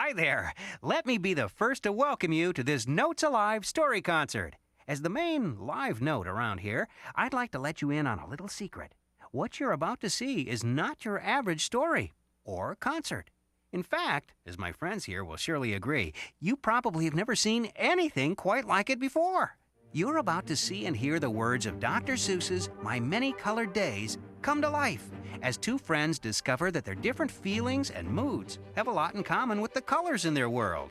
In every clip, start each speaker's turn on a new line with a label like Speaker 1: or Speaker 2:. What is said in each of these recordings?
Speaker 1: Hi there. Let me be the first to welcome you to this Notes Alive story concert. As the main live note around here, I'd like to let you in on a little secret. What you're about to see is not your average story or concert. In fact, as my friends here will surely agree, you probably have never seen anything quite like it before. You're about to see and hear the words of Dr. Seuss's My Many-Colored Days come to life as two friends discover that their different feelings and moods have a lot in common with the colors in their world.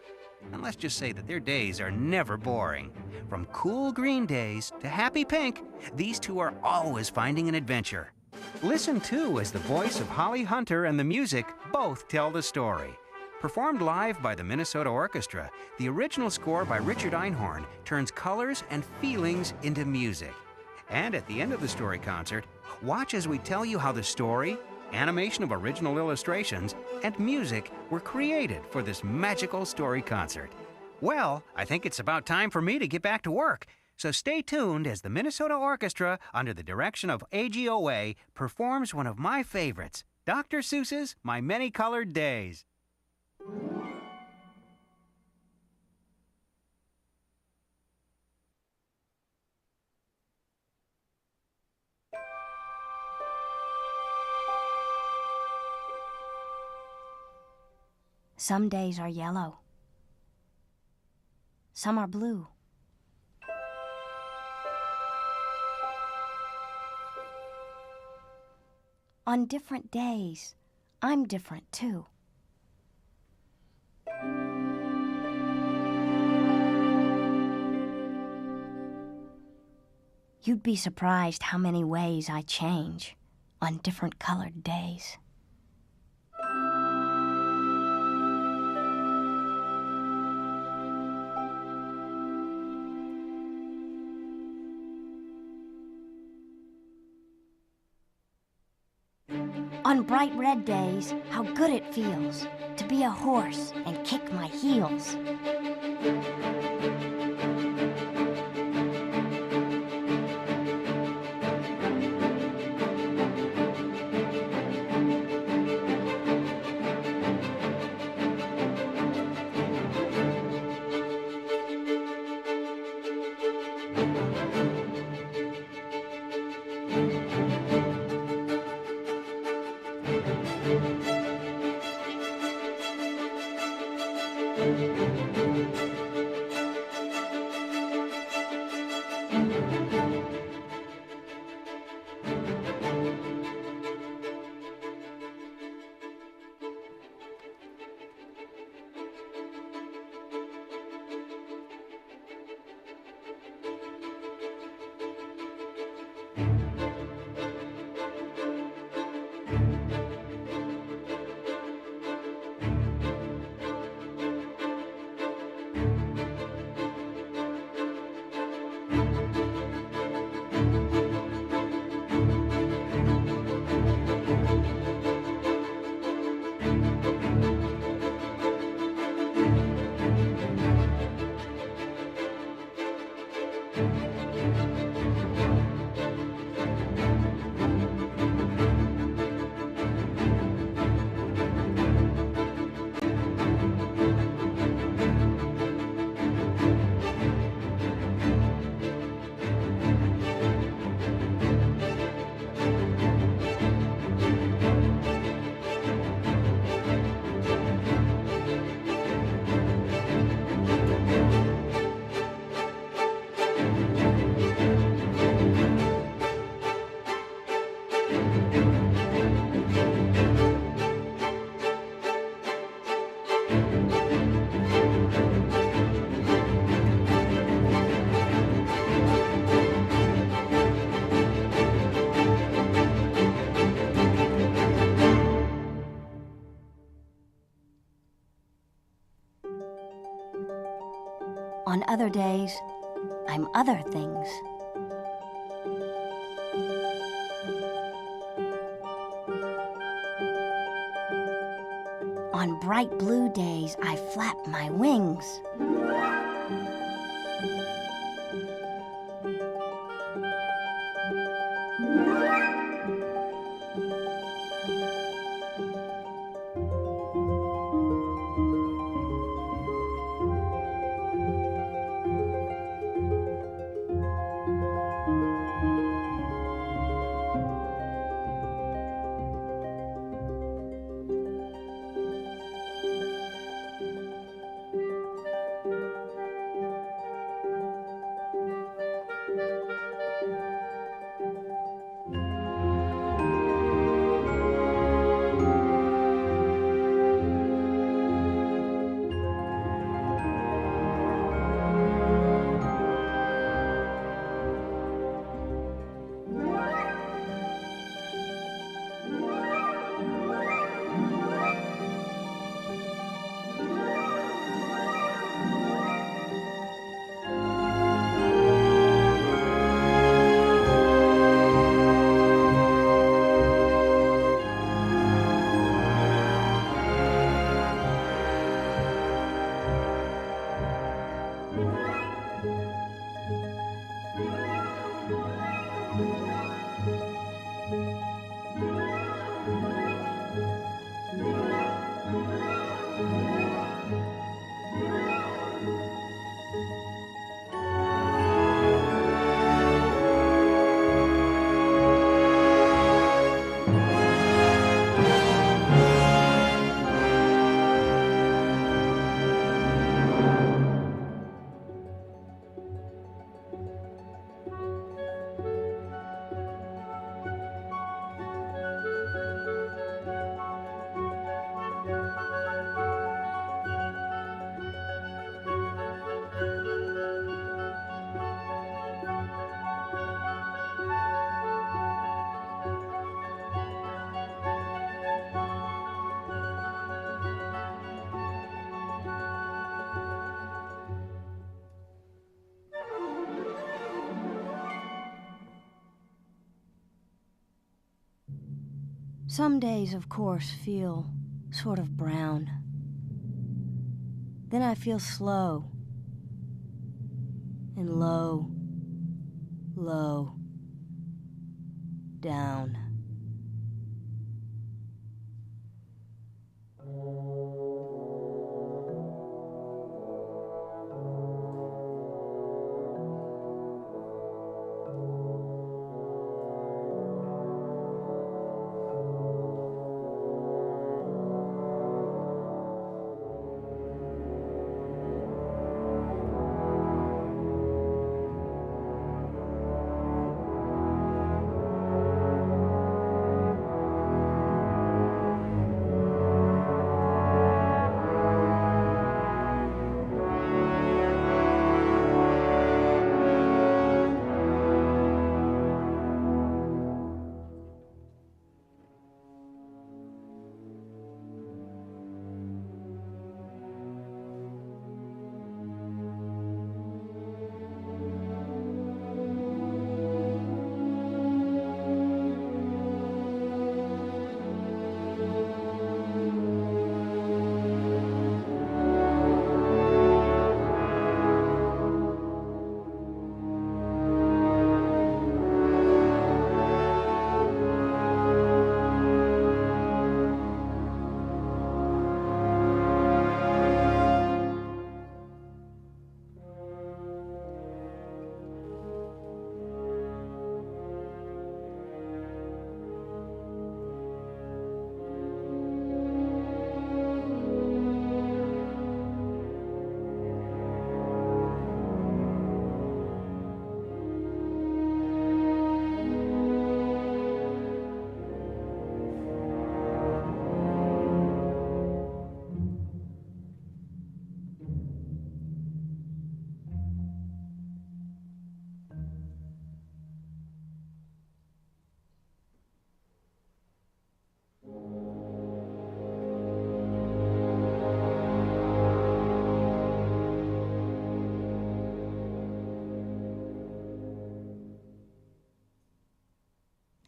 Speaker 1: And let's just say that their days are never boring. From cool green days to happy pink, these two are always finding an adventure. Listen, too, as the voice of Holly Hunter and the music both tell the story. Performed live by the Minnesota Orchestra, the original score by Richard Einhorn turns colors and feelings into music. And at the end of the story concert, watch as we tell you how the story, animation of original illustrations, and music were created for this magical story concert. Well, I think it's about time for me to get back to work. So stay tuned as the Minnesota Orchestra, under the direction of AGOA, performs one of my favorites, Dr. Seuss's My Many-Colored Days.
Speaker 2: Some days are yellow. Some are blue. On different days, I'm different too. You'd be surprised how many ways I change on different colored days. On bright red days, how good it feels to be a horse and kick my heels. On other days, I'm other things. On bright blue days, I flap my wings. Some days, of course, feel sort of brown. Then I feel slow and low, low, down.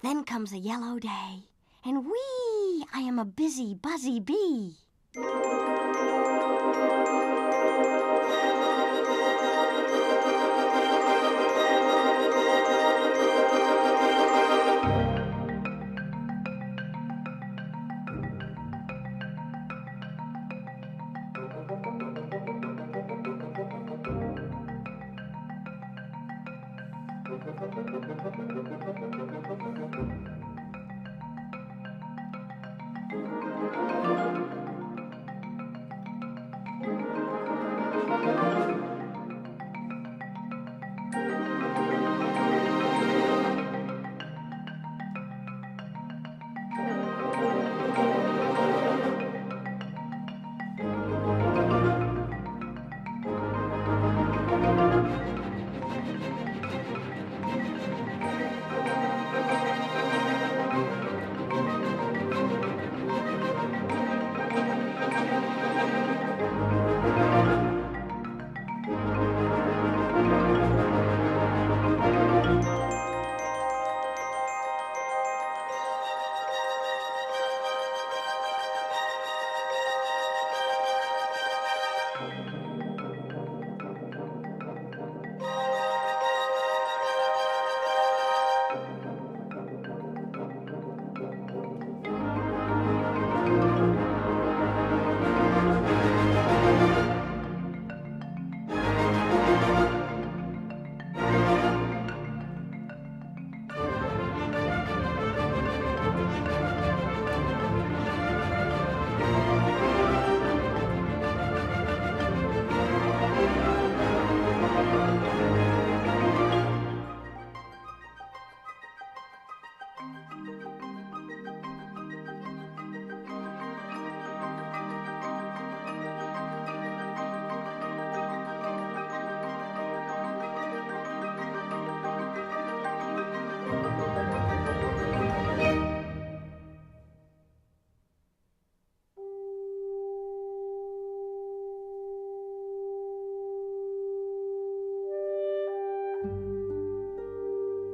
Speaker 2: Then comes a yellow day, and whee! I am a busy, buzzy bee.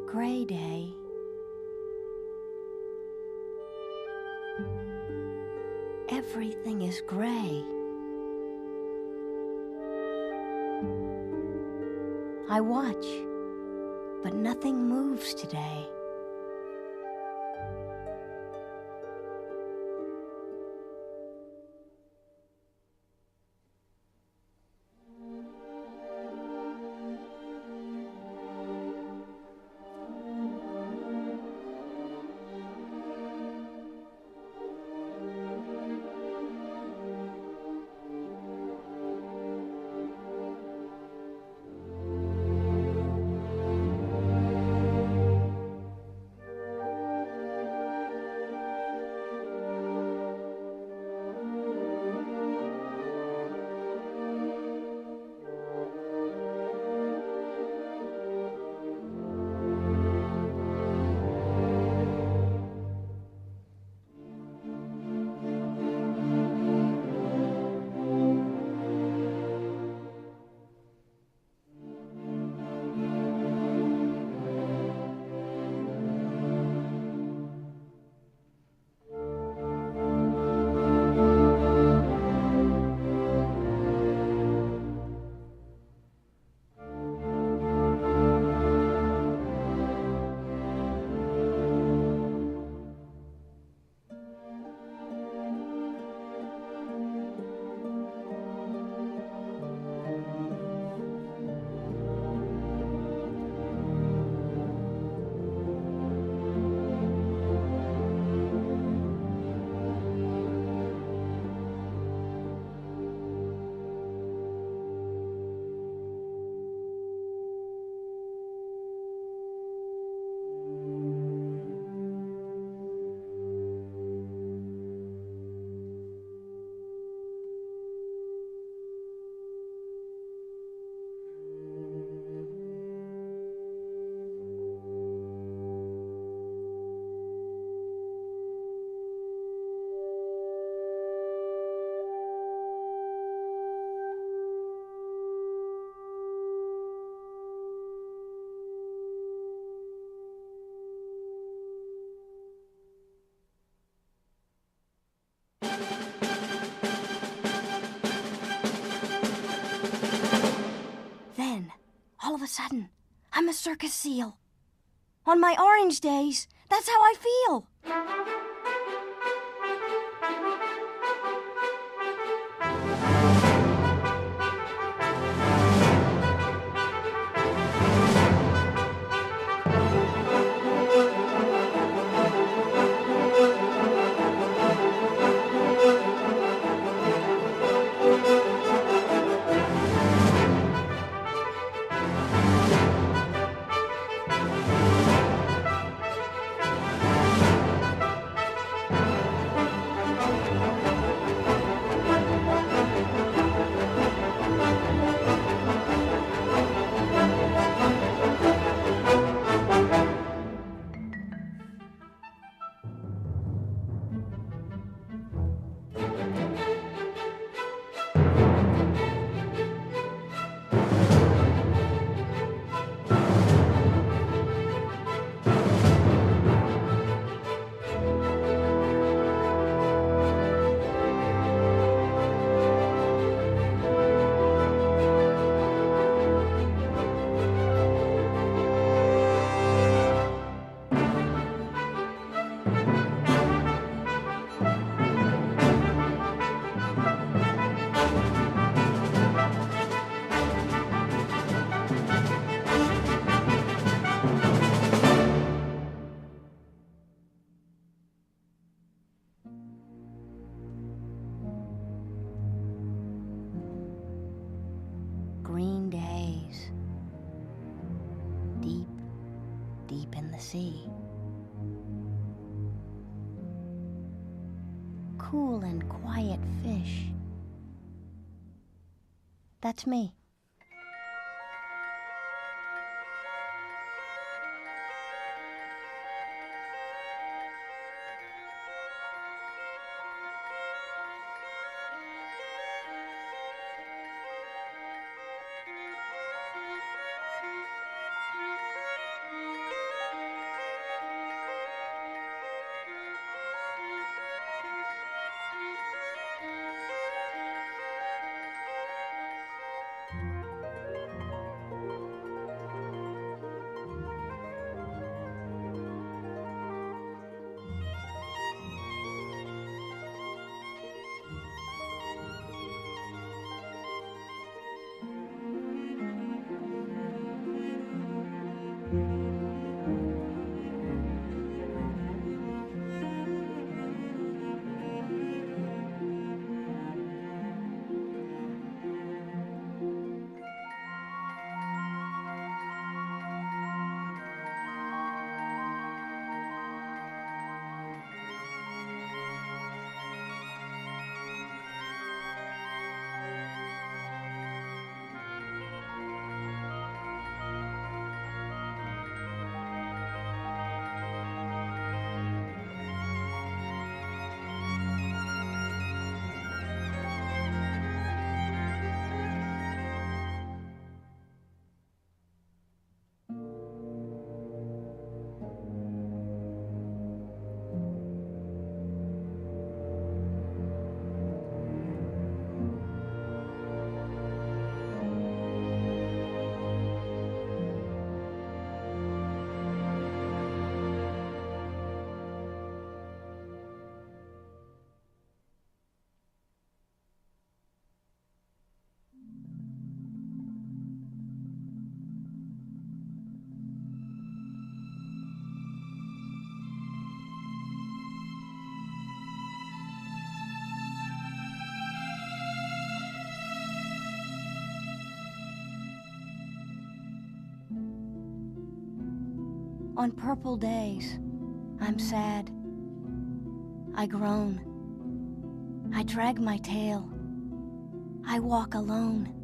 Speaker 2: Gray day. everything is gray. I watch, but nothing moves today. Then, all of a sudden, I'm a circus seal. On my orange days, that's how I feel. Green days, deep, deep in the sea. Cool and quiet fish. That's me. On purple days, I'm sad. I groan. I drag my tail. I walk alone.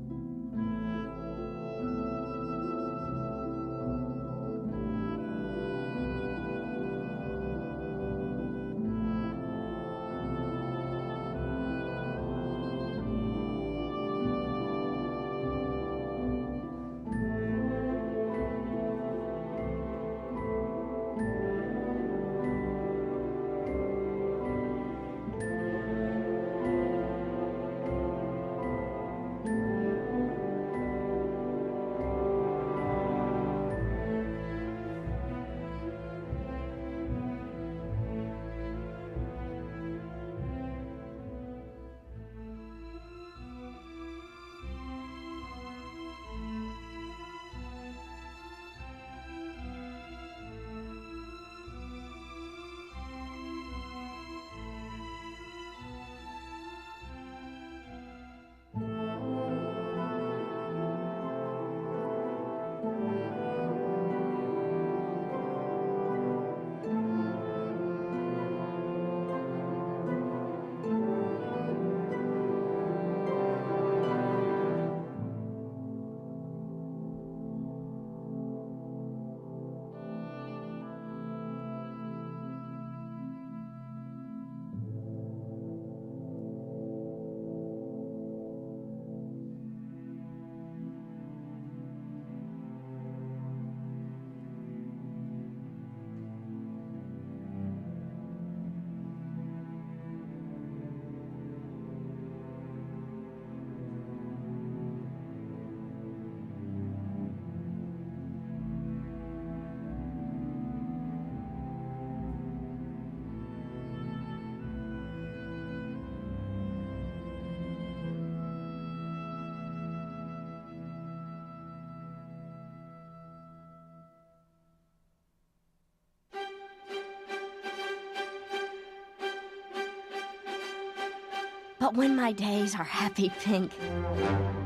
Speaker 2: But when my days are happy pink,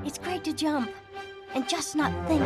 Speaker 2: it's great to jump and just not think.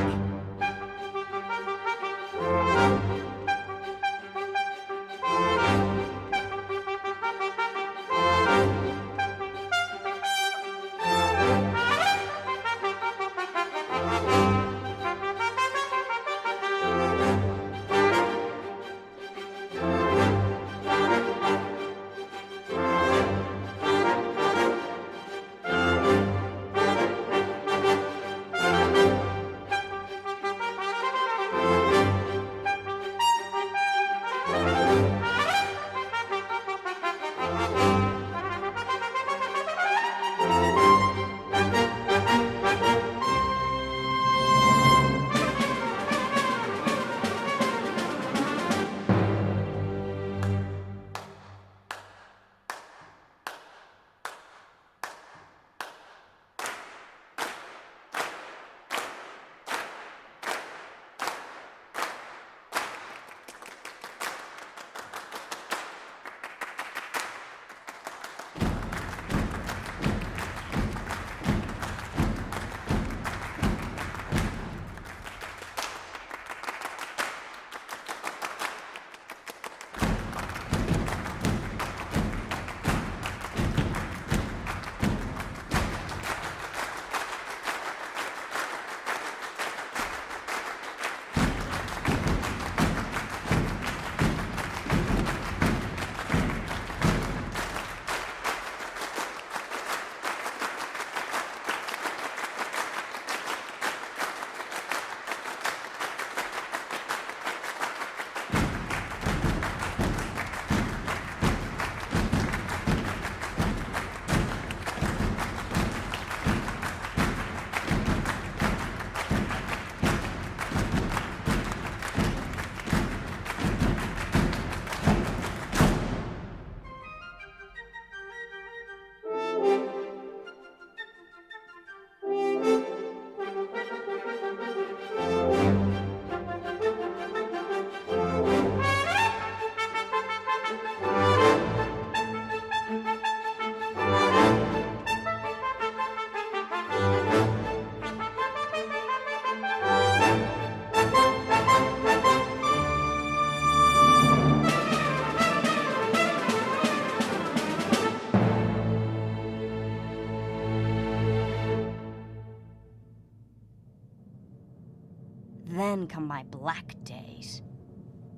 Speaker 2: Then come my black days.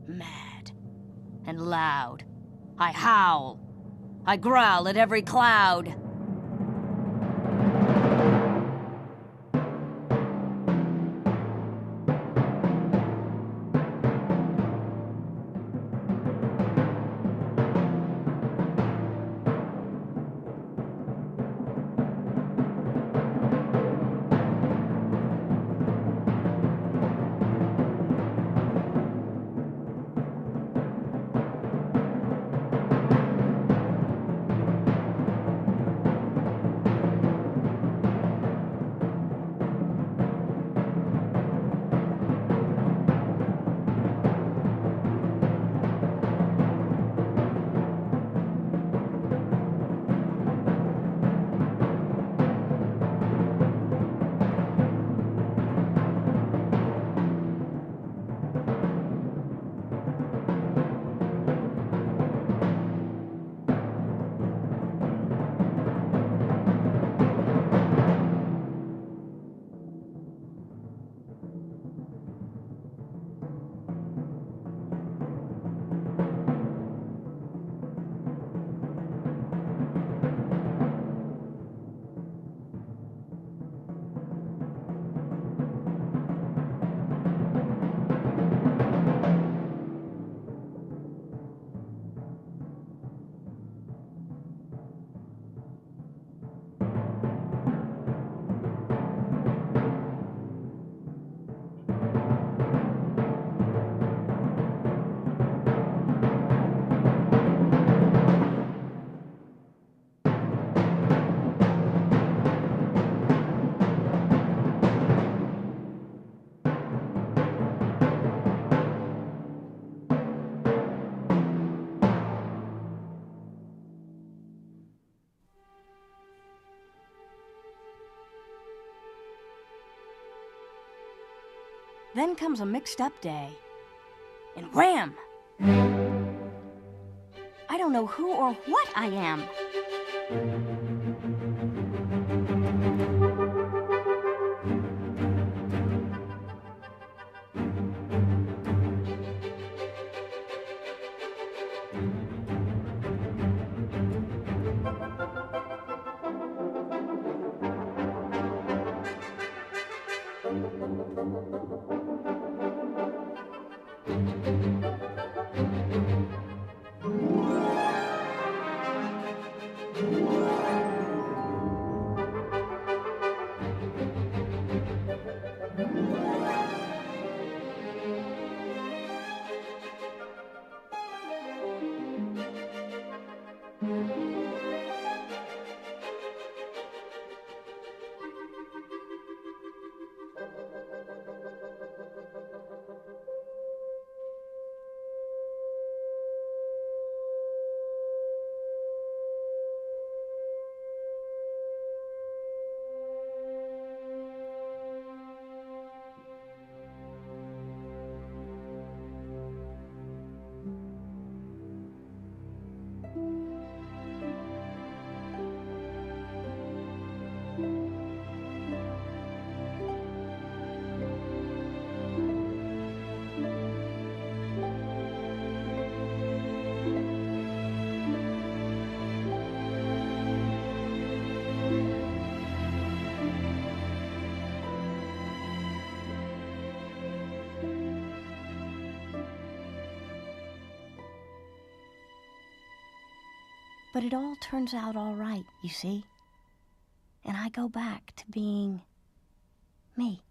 Speaker 2: Mad and loud. I howl. I growl at every cloud. Then comes a mixed-up day. And wham! I don't know who or what I am. But it all turns out all right, you see? And I go back to being me.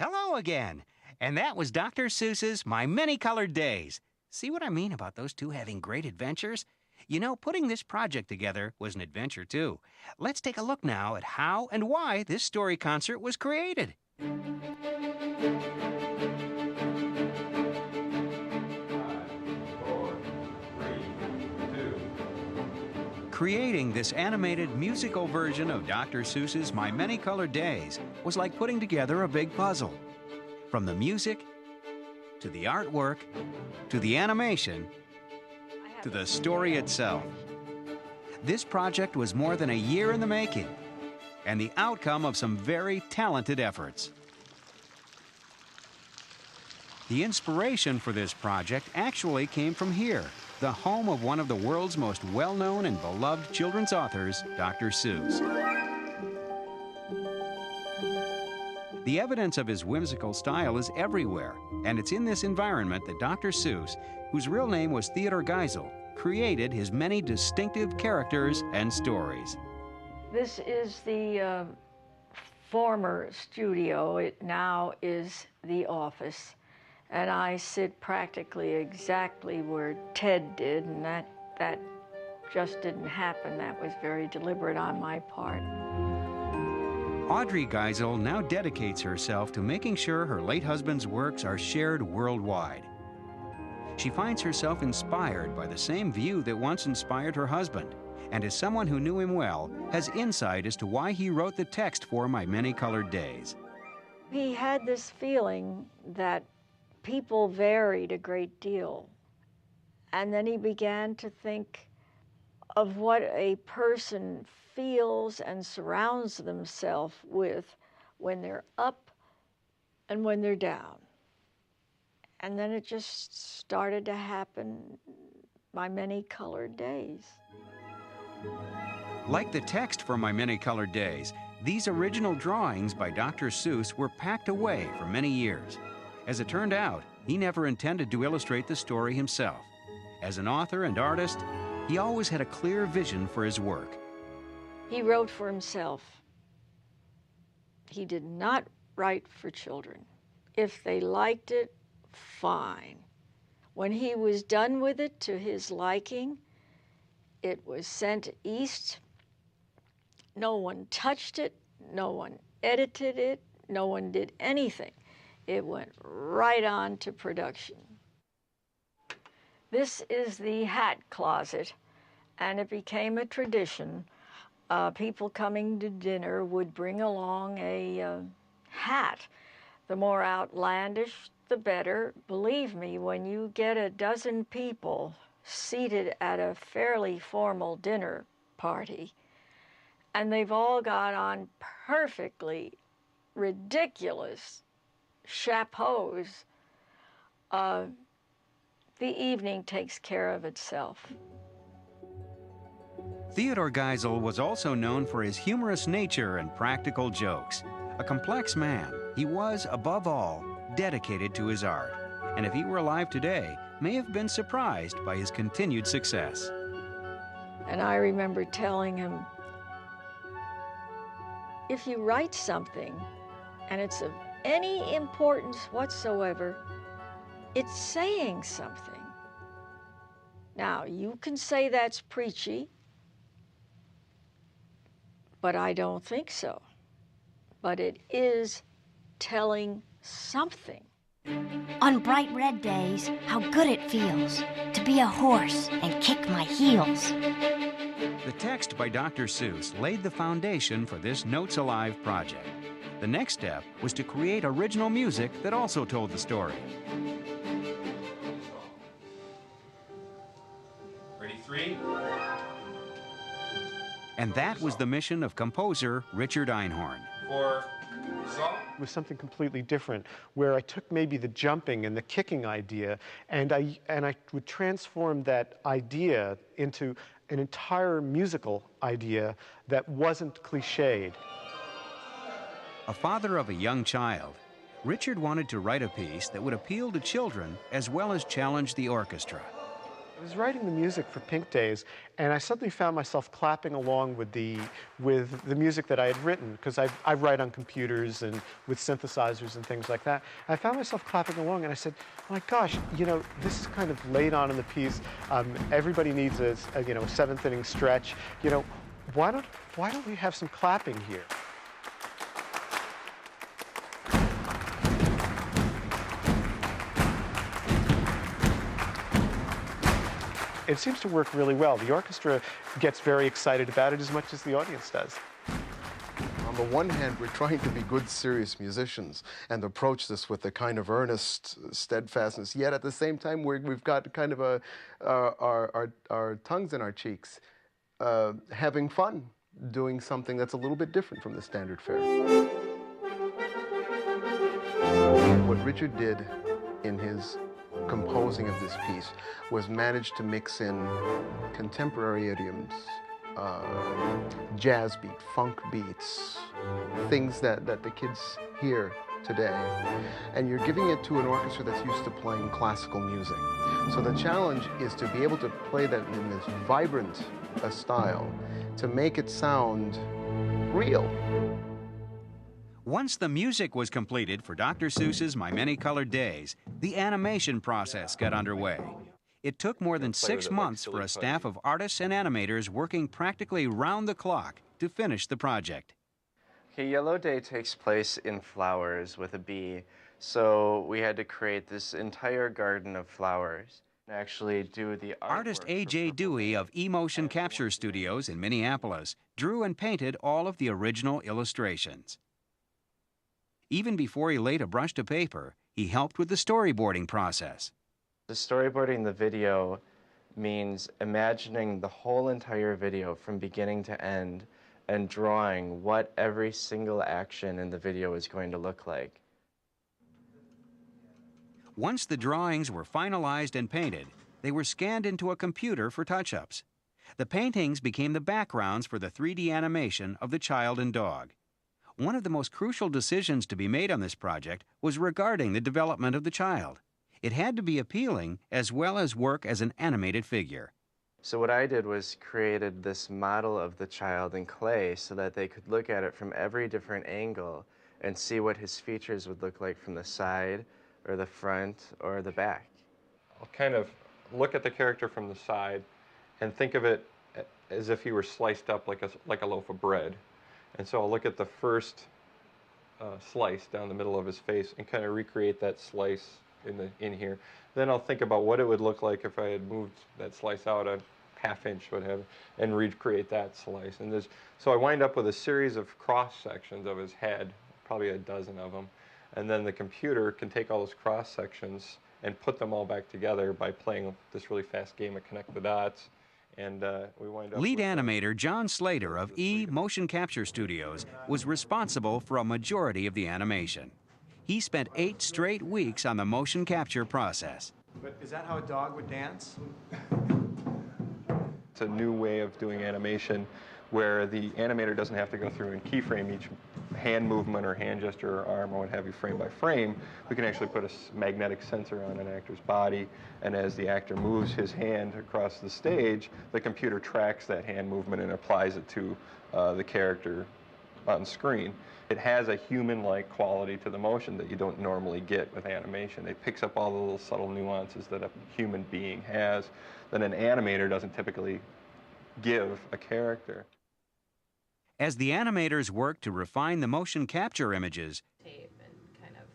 Speaker 1: Hello again. And that was Dr. Seuss's My Many-Colored Days. See what I mean about those two having great adventures? You know, putting this project together was an adventure, too. Let's take a look now at how and why this story concert was created. Creating this animated musical version of Dr. Seuss's My Many Colored Days was like putting together a big puzzle. From the music, to the artwork, to the animation, to the story itself. This project was more than a year in the making, and the outcome of some very talented efforts. The inspiration for this project actually came from here, the home of one of the world's most well-known and beloved children's authors, Dr. Seuss. The evidence of his whimsical style is everywhere, and it's in this environment that Dr. Seuss, whose real name was Theodore Geisel, created his many distinctive characters and stories.
Speaker 3: This is the former studio. It now is the office. And I sit practically exactly where Ted did, and that just didn't happen. That was very deliberate on my part.
Speaker 1: Audrey Geisel now dedicates herself to making sure her late husband's works are shared worldwide. She finds herself inspired by the same view that once inspired her husband, and as someone who knew him well, has insight as to why he wrote the text for My Many Colored Days.
Speaker 3: He had this feeling that people varied a great deal. And then he began to think of what a person feels and surrounds themselves with when they're up and when they're down. And then it just started to happen, My Many Colored Days.
Speaker 1: Like the text for My Many Colored Days, these original drawings by Dr. Seuss were packed away for many years. As it turned out, he never intended to illustrate the story himself. As an author and artist, he always had a clear vision for his work.
Speaker 3: He wrote for himself. He did not write for children. If they liked it, fine. When he was done with it to his liking, it was sent east. No one touched it, no one edited it, no one did anything. It went right on to production. This is the hat closet, and it became a tradition. People coming to dinner would bring along a hat. The more outlandish, the better. Believe me, when you get a dozen people seated at a fairly formal dinner party, and they've all got on perfectly ridiculous chapeaus, the evening takes care of itself.
Speaker 1: Theodore Geisel was also known for his humorous nature and practical jokes. A complex man, he was, above all, dedicated to his art, and if he were alive today, may have been surprised by his continued success.
Speaker 3: And I remember telling him, if you write something and it's of any importance whatsoever, it's saying something. Now, you can say that's preachy, but I don't think so. But it is telling something.
Speaker 2: On bright red days, how good it feels to be a horse and kick my heels.
Speaker 1: The text by Dr. Seuss laid the foundation for this Notes Alive project. The next step was to create original music that also told the story.
Speaker 4: Ready, 3.
Speaker 1: And that was the mission of composer Richard Einhorn.
Speaker 4: 4, song.
Speaker 5: It was something completely different, where I took maybe the jumping and the kicking idea, and I would transform that idea into an entire musical idea that wasn't cliched.
Speaker 1: A father of a young child, Richard wanted to write a piece that would appeal to children as well as challenge the orchestra.
Speaker 5: I was writing the music for Pink Days, and I suddenly found myself clapping along with the music that I had written, because I write on computers and with synthesizers and things like that. I found myself clapping along, and I said, my gosh, you know, this is kind of late on in the piece. Everybody needs a seventh inning stretch. You know, why don't we have some clapping here? it seems to work really well. The orchestra gets very excited about it as much as the audience does.
Speaker 6: On the one hand, we're trying to be good, serious musicians and approach this with a kind of earnest steadfastness, yet at the same time, we've got kind of our tongues in our cheeks, having fun, doing something that's a little bit different from the standard fare. What Richard did in his composing of this piece was manage to mix in contemporary idioms, jazz beat, funk beats, things that the kids hear today. And you're giving it to an orchestra that's used to playing classical music. So the challenge is to be able to play that in this vibrant style, to make it sound real.
Speaker 1: Once the music was completed for Dr. Seuss's My Many Colored Days, the animation process got underway. It took more than 6 months for a staff of artists and animators working practically round the clock to finish the project.
Speaker 7: Okay, Yellow Day takes place in flowers with a bee, so we had to create this entire garden of flowers and actually do the
Speaker 1: Artist A.J. Dewey of E-Motion Capture Studios in Minneapolis drew and painted all of the original illustrations. Even before he laid a brush to paper, he helped with the storyboarding process.
Speaker 7: The storyboarding the video means imagining the whole entire video from beginning to end and drawing what every single action in the video is going to look like.
Speaker 1: Once the drawings were finalized and painted, they were scanned into a computer for touch-ups. The paintings became the backgrounds for the 3D animation of the child and dog. One of the most crucial decisions to be made on this project was regarding the development of the child. It had to be appealing as well as work as an animated figure.
Speaker 7: So what I did was created this model of the child in clay so that they could look at it from every different angle and see what his features would look like from the side or the front or the back.
Speaker 4: I'll kind of look at the character from the side and think of it as if he were sliced up like a loaf of bread. And so I'll look at the first slice down the middle of his face and kind of recreate that slice in here. Then I'll think about what it would look like if I had moved that slice out a ½ inch, whatever, and recreate that slice. And so I wind up with a series of cross sections of his head, probably a dozen of them. And then the computer can take all those cross sections and put them all back together by playing this really fast game of connect the dots. And we wind up
Speaker 1: Lead
Speaker 4: with,
Speaker 1: animator John Slater of E-Motion Capture Studios was responsible for a majority of the animation. He spent 8 straight weeks on the motion capture process.
Speaker 8: But is that how a dog would dance?
Speaker 4: It's a new way of doing animation where the animator doesn't have to go through and keyframe each hand movement or hand gesture or arm or what have you frame by frame. We can actually put a magnetic sensor on an actor's body, and as the actor moves his hand across the stage, the computer tracks that hand movement and applies it to the character on screen. It has a human-like quality to the motion that you don't normally get with animation. It picks up all the little subtle nuances that a human being has that an animator doesn't typically give a character.
Speaker 1: As the animators worked to refine the motion capture images,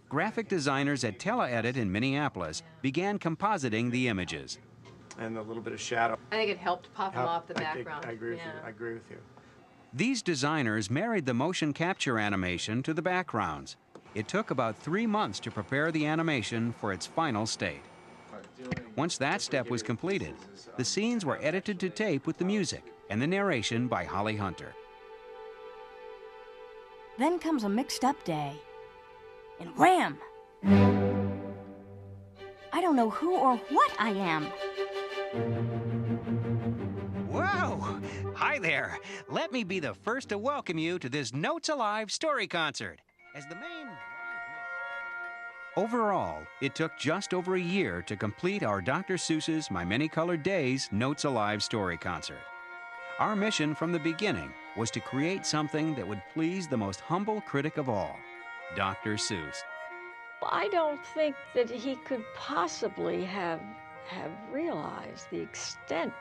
Speaker 1: graphic designers at TeleEdit in Minneapolis began compositing the images.
Speaker 8: And a little bit of shadow.
Speaker 9: I think it helped pop them off the background.
Speaker 8: I agree with you. I agree with you.
Speaker 1: These designers married the motion capture animation to the backgrounds. It took about 3 months to prepare the animation for its final state. Once that step was completed, the scenes were edited to tape with the music and the narration by Holly Hunter.
Speaker 2: Then comes a mixed-up day, and wham! I don't know who or what I am.
Speaker 1: Whoa! Hi there! Let me be the first to welcome you to this Notes Alive story concert. As the main Overall, it took just over a year to complete our Dr. Seuss's My Many Colored Days Notes Alive story concert. Our mission from the beginning was to create something that would please the most humble critic of all, Dr. Seuss.
Speaker 3: I don't think that he could possibly have realized the extent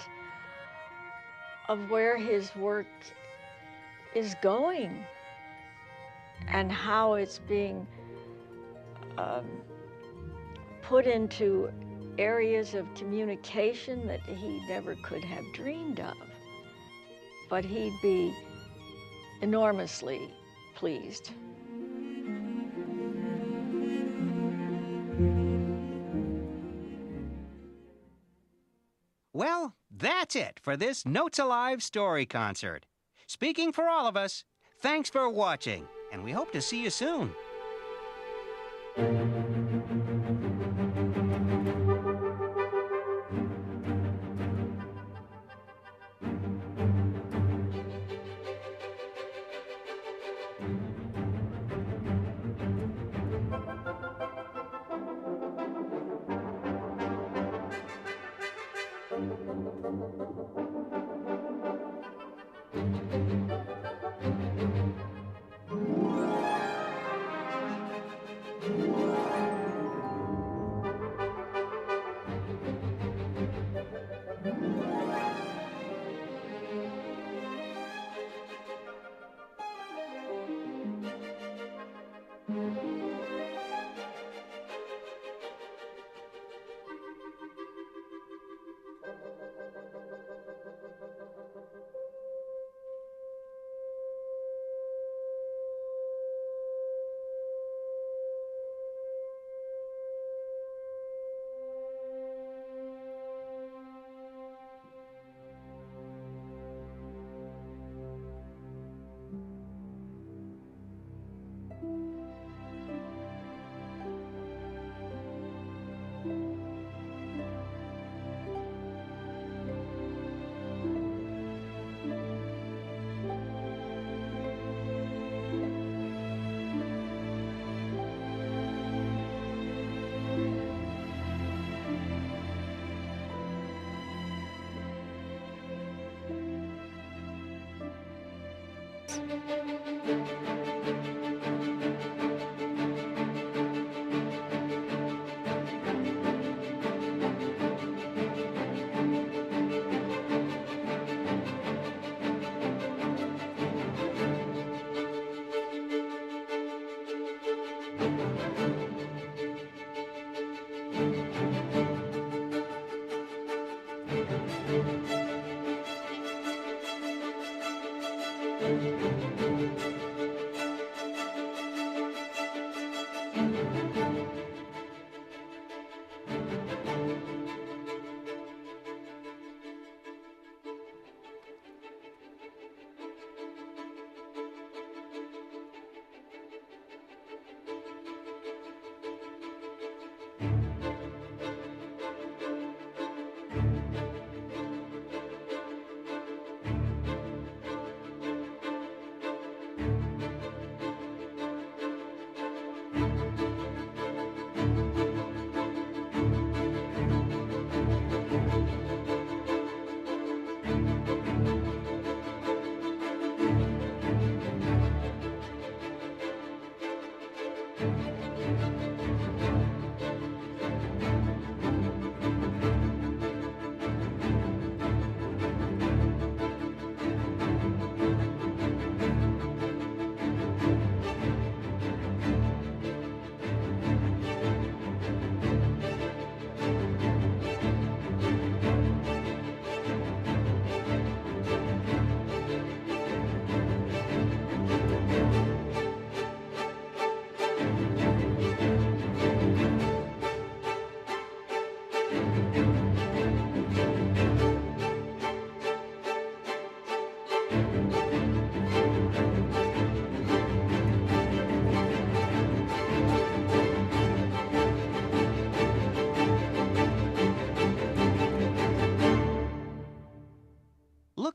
Speaker 3: of where his work is going and how it's being put into areas of communication that he never could have dreamed of. But he'd be enormously pleased.
Speaker 1: Well, that's it for this Notes Alive story concert. Speaking for all of us, thanks for watching, and we hope to see you soon.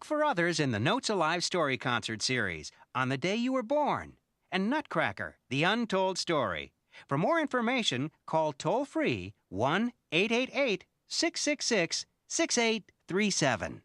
Speaker 1: Look for others in the Notes Alive Story Concert series, On the Day You Were Born, and Nutcracker, The Untold Story. For more information, call toll-free 1-888-666-6837.